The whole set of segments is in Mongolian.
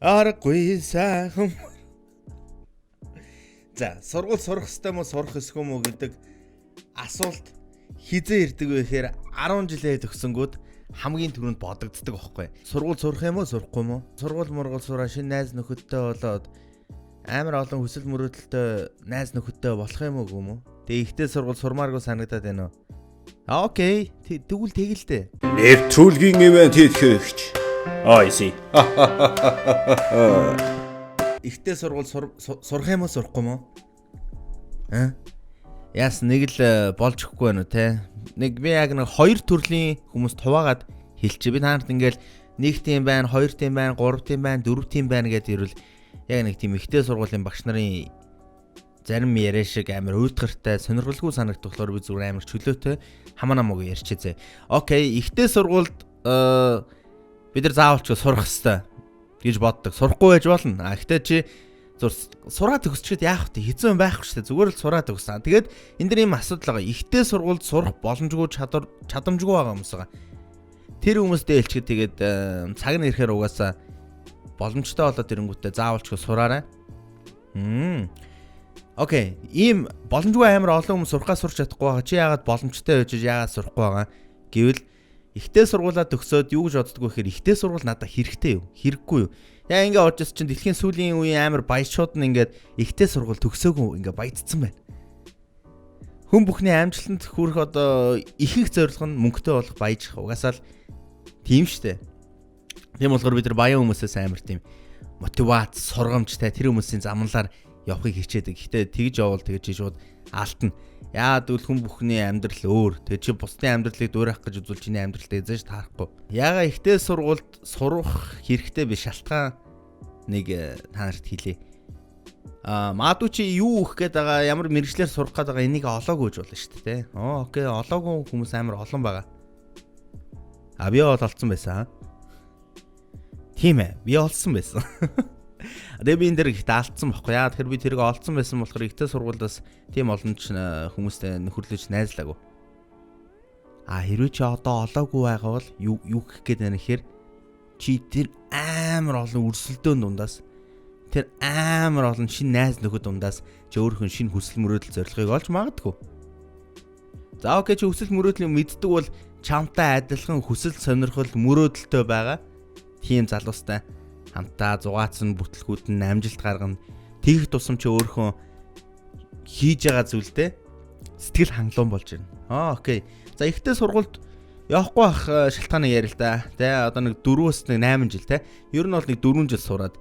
Аргагүй сайхан. За, сургууль сурах ёстой мó сурах ёсгүй мó гэдэг асуулт хизээ ирдэг вэ гэхээр 10 жилээ төгсөнгүүд хамгийн түрүүнд бодогддог байхгүй. Сургууль сурах юм уу, сурахгүй юм уу? Сургууль мургуул сураа шинэ найз нөхөдтэй болоод амар олон хүсэл мөрөөдөлтэй найз нөхөдтэй болох юм уу гүм үү? Тэгээ ихтэй сургууль сурмааргүй санагдаад байна уу? Окей, тэгвэл тэгэлдэ. Нэвтрүүлгийн ивент хийх хэрэгч. I see. Ихтэй сургууль сурах юм уу, сурахгүй юм уу? Яас нэг л болж өгөхгүй байна уу те? Нэг би яг нэг хоёр төрлийн хүмүүст хуваагаад хэлчих. Би та нарт ингээл нэг тийм байна, хоёр тийм байна, гурав тийм байна, дөрөв тийм байна гэдээ ирвэл яг нэг тийм ихтэй сургуулийн багш нарын зарим яриа шиг амар уйтгартай, сонирхолгүй санагдах болохоор би зүгээр амар чөлөөтэй хамаа намаагүй ярьчихъя. Окей, ихтэй сургуульд бид нар заавалч сурах хэрэгтэй гэж боддог. Сурахгүй байж болно. Гэхдээ чи сураад төгсчихэд яах вэ? Хэцүү юм байхгүй шүү дээ. Зүгээр л сураад төгсөн. Тэгээд энэ дэр ийм асуудал байгаа. Ихтэй сургуульд сурах боломжгүй чадамжгүй байгаа хүмүүс байгаа. Тэр хүмүүстэй хэлчихэд тэгээд цаг нь ирэхээр угаасаа боломжтой болоод ирэнгүүтээ заавалч сураарай. Окей, ийм боломжгүй амар олон хүмүүс сурахаа сурч чадахгүй байгаа. Чи яагаад боломжтой байж яагаад сурахгүй байгаа гэвэл ихтэй сургуулаа төгсөөд юу гэж боддог вэ гэхээр ихтэй сургууль надад хэрэгтэй юу? Хэрэггүй юу? Яа ингээ орж ирсэн чинь дэлхийн сүүлийн үеийн амар баячууд нь ингээд ихтэй сургууль төгсөөгүй ингээ баяжцсан байна. Хүн бүхний амжилтанд хүрэх одоо ихэнх зорилго нь мөнгөтэй болох баяжих. Угаасаа л тийм штэ. Тийм болохоор бид нар баян хүмүүсээс амар тийм мотивац, сургамжтай тэр хүмүүсийн замналаар явахыг хичээдэг. Гэхдээ тэгж явбал тэгж шууд алдна. Яад үл хүн бүхний амьдрал өөр. Тэг чи бусдын амьдралыг дуурайх гэж үзвэл чиний амьдралтай эзэж таарахгүй. Яага ихтэй сургуульд сурах хэрэгтэй биш шалтгаан нэг та нарт хэлье. Магадгүй чи юу өгөх гээд байгаа, ямар мэрэгчлэр сурах гээд байгаа энийг олоогүй гэж болно шүү дээ. Окей, олоогүй хүмүүс амар олон байгаа. Би олцсон байсан. Тийм ээ, би олсон байсан. Тэгээ би энэ дэр ихтэй алдсан байхгүй яа. Тэгэхээр би тэрийг олцсон байсан болохоор ихтэй сургуулиас тийм олон ч хүмүүстэй нөхөрлөж найзлаагүй. Хэрвээ чи одоо олоогүй байгаа бол юу гэх гээд байна гэхээр чи тэр амар олон өрсөлдөөн дундаас тэр амар олон шинэ найз нөхөд дундаас чи өөрийнхөө шинэ хүсэл мөрөөдөл зорилгыг олж магадгүй. За окей, чи хүсэл мөрөөдлийг мэддэг бол чамтай адилхан хүсэл сонирхол мөрөөдөлтэй байгаа тийм залуустай хамтаа зугаацсан бүтлгүүд нь амжилт гаргана. Тэгэх тусам чи өөрөө хийж байгаа зүйлдээ сэтгэл хангалуун болж байна. Окей. За ихтэй сургуульд явахгүй бах шалтгааны ярил л да. Тэ одоо нэг 4-өөс 8 жил те. Ер нь бол нэг 4 жил сураад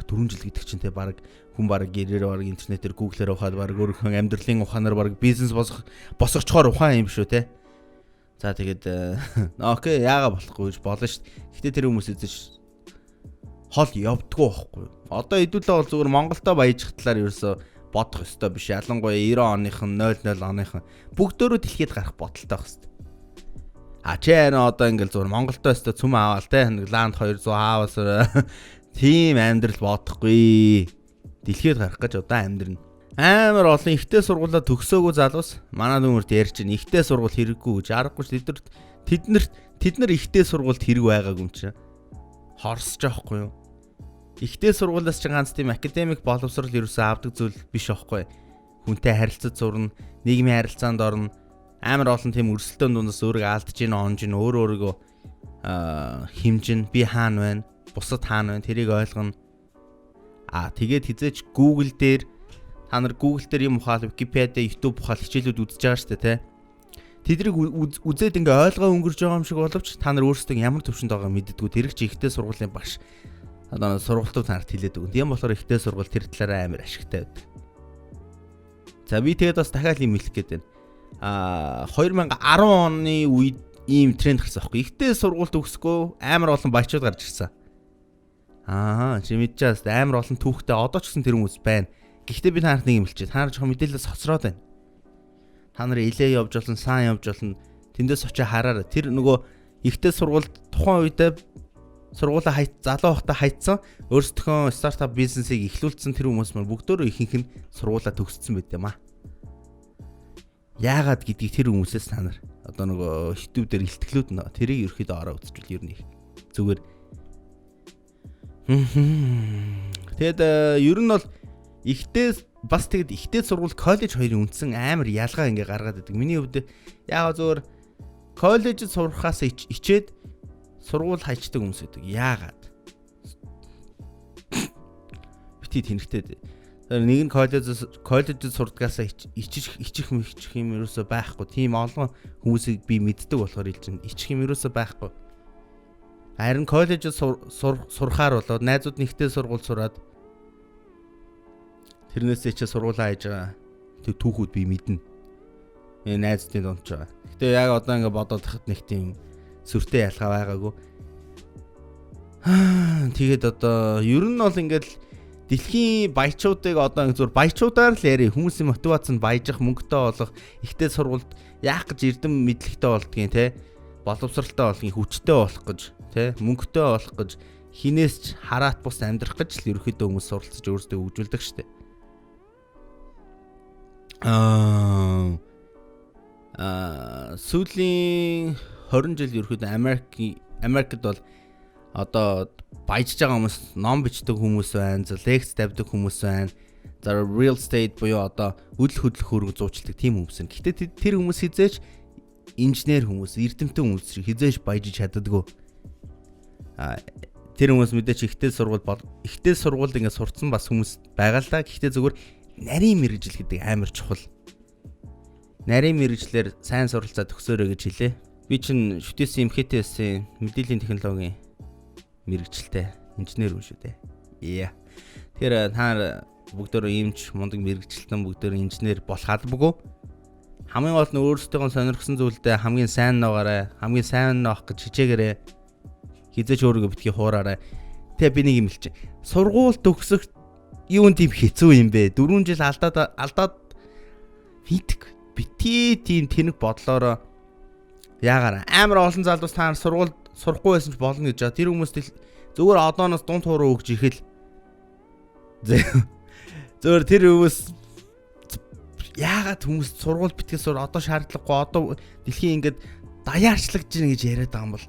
4 жил гэдэг чинь те баг хүн баг гэрээр баг интернетээр гуглээр ухаад баг өөрийнхөө амьдралын ухаанаар баг бизнес босгочхоор ухаан юм шүү те. За тэгээд окей, яага болохгүй гэж болно шүү дээ. Гэтэ тэр хүмүүс эзэж хол явдггүй байхгүй. Одоо хэдүүлээ бол зүгээр Монголдо баяжих талаар ерөөсө бодох ёстой биш. Ялангуяа 90 оныхон 00 оныхон бүгдөө дэлхийд гарах бодолтой байх ёстой. Чи одоо ингээл зүгээр Монголдо өстө цүм аваал те нэг ланд 200 аавал тийм амьдрал бодохгүй. Дэлхийд гарах гэж одоо амьдрна. Амар олон ихтэй сургуулаа төгсөөгүй залуус манай нүмерт ярьж байна. Ихтэй сургууль хэрэггүй гэж аргагүй ш. Тэд нар ихтэй сургуульд хэрэг байгаагүй юм чи. Хорсож байхгүй юу? Ихтэй сургуулиас ч ганц тийм академик боловсрол ерөөсөө авдаг зүйл биш байхгүй. Хүнтэй харилцаж сурна, нийгмийн харилцаанд орно. Амар олон тийм өрсөлдөөн дундаас өөрийгөө алдаж ийн, онж ийн, өөрийгөө хэмжин, би хаана байна, бусад хаана байна, тэрийг ойлгоно. Тэгээд хизээч Google дээр та нар Google дээр юм ухаал, Wikipedia, YouTube ухаал хичээлүүд үзэж байгаа шүү дээ, тэ. Тэдрийг үзээд ингээ ойлгоо өнгөрж байгаа юм шиг боловч та нар өөрсдөө ямар төвшөнд байгаа мэддэггүй. Тэр их ч ихтэй сургуулийн багш одоо сургалтууд танарт хэлээд өгнө. Тийм болохоор ихтэй сургууль тэр талаараа амар ашигтай байдаг. За би тэгээд бас дахиад юм хэлэх гээд байна. 2010 оны үед ийм тренд гарсан байхгүй. Ихтэй сургуульд төгсгөө амар олон баячууд гарч ирсэн. Чи мэдчихээс амар олон түүхтэй одоо ч гэсэн тэр хүмүүс байна. Гэхдээ би танарт нэг юм хэлчихэ. Та нар жоохон мэдээлэл соцроод байна. Та нар илээ явж болно, сайн явж болно. Тэндээс очиж хараарай. Тэр нөгөө ихтэй сургуульд тухайн үедээ сургуулаа залуу байхдаа хайцсан өөрсдөө стартап бизнесийг эхлүүлсэн тэр хүмүүс маань бүгдөө ихэнх нь сургуулаа төгссөн байт юм аа. Яагаад гэдгийг тэр хүмүүсээс та нар одоо нөгөө YouTube дээр илтгэлүүд нэ тэрийг ерөөхдөө ороо үзчихвэл ер нь зүгээр Тэгэд ер нь бол ихтэй бас тэгэд ихтэй сургууль коллеж хоёрын үндсэн амар ялгаа ингээ гаргаад байдаг. Миний хувьд яг зөвөр коллежид сурахаас ичээд сургууль хайчдаг хүмүүс байдаг. Яагаад? Бити тэнхтэй. Нэг нь коллежид сурдгаасаа ичих юм ерөөсөө байхгүй. Тийм олон хүмүүсийг би мэддэг болохоор хэлж байна. Ичих юм ерөөсөө байхгүй. Харин коллежид сурахаар болоод найзууд нэгтэй сургууль сураад тэрнээсээ чи сургуулаа хайж байгаа. Тэг түүхүүд би мэднэ. Найзуудын донд ч байгаа. Гэтэ яг одоо ингээ бодоод тахад нэг тийм сүртэй ялгаа байгаагүй. Тэгээд одоо ер нь бол ингээл дэлхийн баячуудыг одоо зөв баячуудаар л яри хүмүүсийн мотивац нь баяжих, мөнгөтэй болох, ихтэй сургуульд яах гэж эрдэм мэдлэгтэй болдгийн те, боловсралтай болгын, хүчтэй болох гэж те, мөнгөтэй болох гэж хинээс ч хараат бус амьдрах гэж л ерөөхдөө хүмүүс суралцж өөрсдөө хөгжүүлдэг штеп. Сүүлийн 20 жил ерөөхдөө Америкт бол одоо баяжж байгаа хүмүүс, ном бичдэг хүмүүс байна, лекц тавьдаг хүмүүс байна. За real estate буюу одоо үйл хөдлөх хөрөг зуучилдаг тийм хүмүүс байна. Гэхдээ тэр хүмүүс хизээч инженер хүмүүс, эрдэмтэн хүмүүс шиг хизээч баяжж чаддаггүй. Тэр хүмүүс мэдээч ихтэй сургуульд ингээд сурцсан бас хүмүүс байгаа л да. Гэхдээ зүгээр нарийн мэргэжил гэдэг амар чухал. Нарийн мэргэжлэр сайн суралцаад төгсөөрэй гэж хэлээ. Би чинь шүтээсэн МХТС-ийн мэдээллийн технологийн мэргэжилтэй инженер хүн шүү дээ. Тэгэхээр та бүгдөө иймч мундаг мэргэжилтэн бүгдөө инженер болох албагүй. Хамгийн гол нь өөрсдөө сонирхсан зүйлдээ хамгийн сайн ногоорой, хамгийн сайн авах гэж хичээгээрэй. Хизээч өөрийгөө битгий хуураарай. Тэгээ би нэг юм хэлчих. Сургууль төгсөх юунд тийм хэцүү юм бэ? 4 жил алдаад хийдэг. Бити тийм тэнэг бодлороо яагаар амар олон залуус та сургуульд сурахгүй байсан ч болно гэж байгаа. Тэр хүмүүст зүгээр одооноос дунд хууруу өгч ихэл. Зүгээр тэр хүмүүс яагаад хүмүүс сургууль битгий сур одоо шаардлагагүй одоо дэлхийн ингээд даяарчлагдж гин гэж яриад байгаа юм бол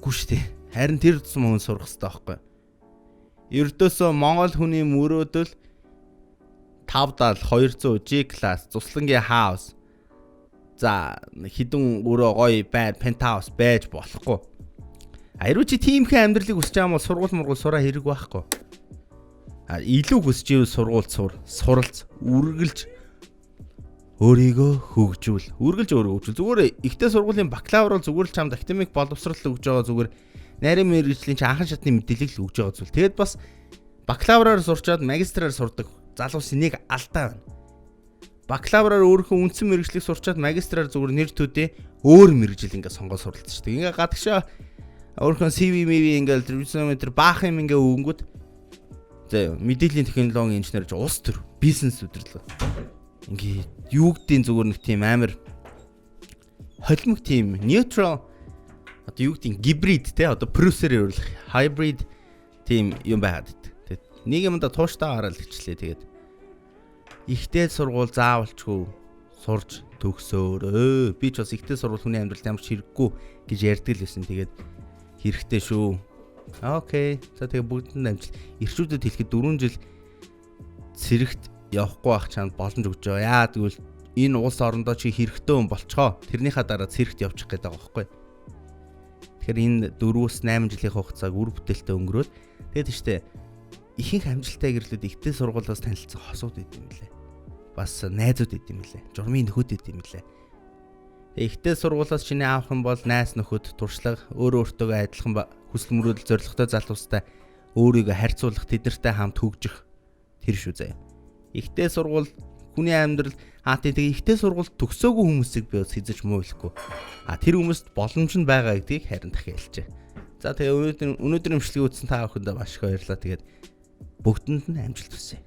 гү штэ. Харин тэр тусам хүн сурах хэрэгтэй байхгүй. Ердөөсөө Монгол хүний мөрөөдөл 5-7 200 G class цуслангийн house. За хідэн өрөө гоё байр penthouse байж болохгүй. Ариу чи тиймхэн амьдралыг хүсэж байгаа бол сургууль сураа хэрэг байхгүй. Илүү хүсэж ивэл сургууль суралц, үргэлж өөрийгөө хөгжүүл. Зүгээр ихтэй сургуулийн бакалавр бол зүгээр л чамд академик боловсрол өгж байгаа зүгээр нарийн мэргэжлийн чи анхан шатны мэдээлэл өгж байгаа зүйл. Тэгэд бас бакалавраар сурчаад магистраар сурдаг залуусын нэг алдаа байна. Бакалавраар өөрийнхөө үндсэн мэргэжлийг сурчаад магистраар зүгээр нэр төдөө өөр мэргэжил ингээд сонгоод суралцдаг. Ингээ гадагшаа өөрийнхөө CV ингээд резюметер баах юм ингээ өнгөд мэдээллийн технологийн инженер ч улс төр бизнес удирдлага. Ингээ юугдийн зүгээр нэг тийм амар холимог тийм neutral одоо юугдийн гибрид те одоо producer-ээр hybrid тийм юм байгаад байт. Нэг юмда тууштай гараад хичлээ тэгээд ихтэй сургууль заавалчгүй сурж төгсөөр. Би ч бас ихтэй сургууль хүний амьдралд ямар ч хэрэггүй гэж ярьдаг л байсан. Тэгээд хэрэгтэй шүү. Окей. За тэгээд бүгдэнд амжилт. Ирчүүдэд хэлэхэд 4 жил цэрэгт явахгүй байх чанд боломж өгч байгаа. Яа тэгвэл энэ улс орондоо чи хэрэгтэй хүн болцгоо. Тэрнийхээ дараа цэрэгт явчих гээд байгаа байхгүй. Тэгэхээр энэ 4-8 жилийн хугацааг үр бүтээлтэй өнгөрөөд тэгээд тийштэй ихэнх амжилттай гэрлүүд ихтэй сургуулиас танилцсан хосууд идэм билээ. Бас найзууд идэм билээ. Журмын нөхөд идэм билээ. Ихтэй сургуулиас чиний авах юм бол найз нөхөд, туршлага, өөртөөгөө адилхан хүсэл мөрөөдөл зоригтой залуустай өөрийгөө харьцуулах, тэднэртэй хамт хөгжих тэр шүү заяа. Ихтэй сургууль хүний амьдрал тэгээ ихтэй сургууль төгсөөгүй хүмүүсийг би бас хийж мууйлахгүй. Тэр хүмүүст боломж нь байгаа гэдгийг харин дахин хэлжээ. За тэгээ өнөөдөр имчилгээ үзсэн та бүхэндээ маш их баярлалаа. Тэгээд бүгдэнд нь амжилт хүсье.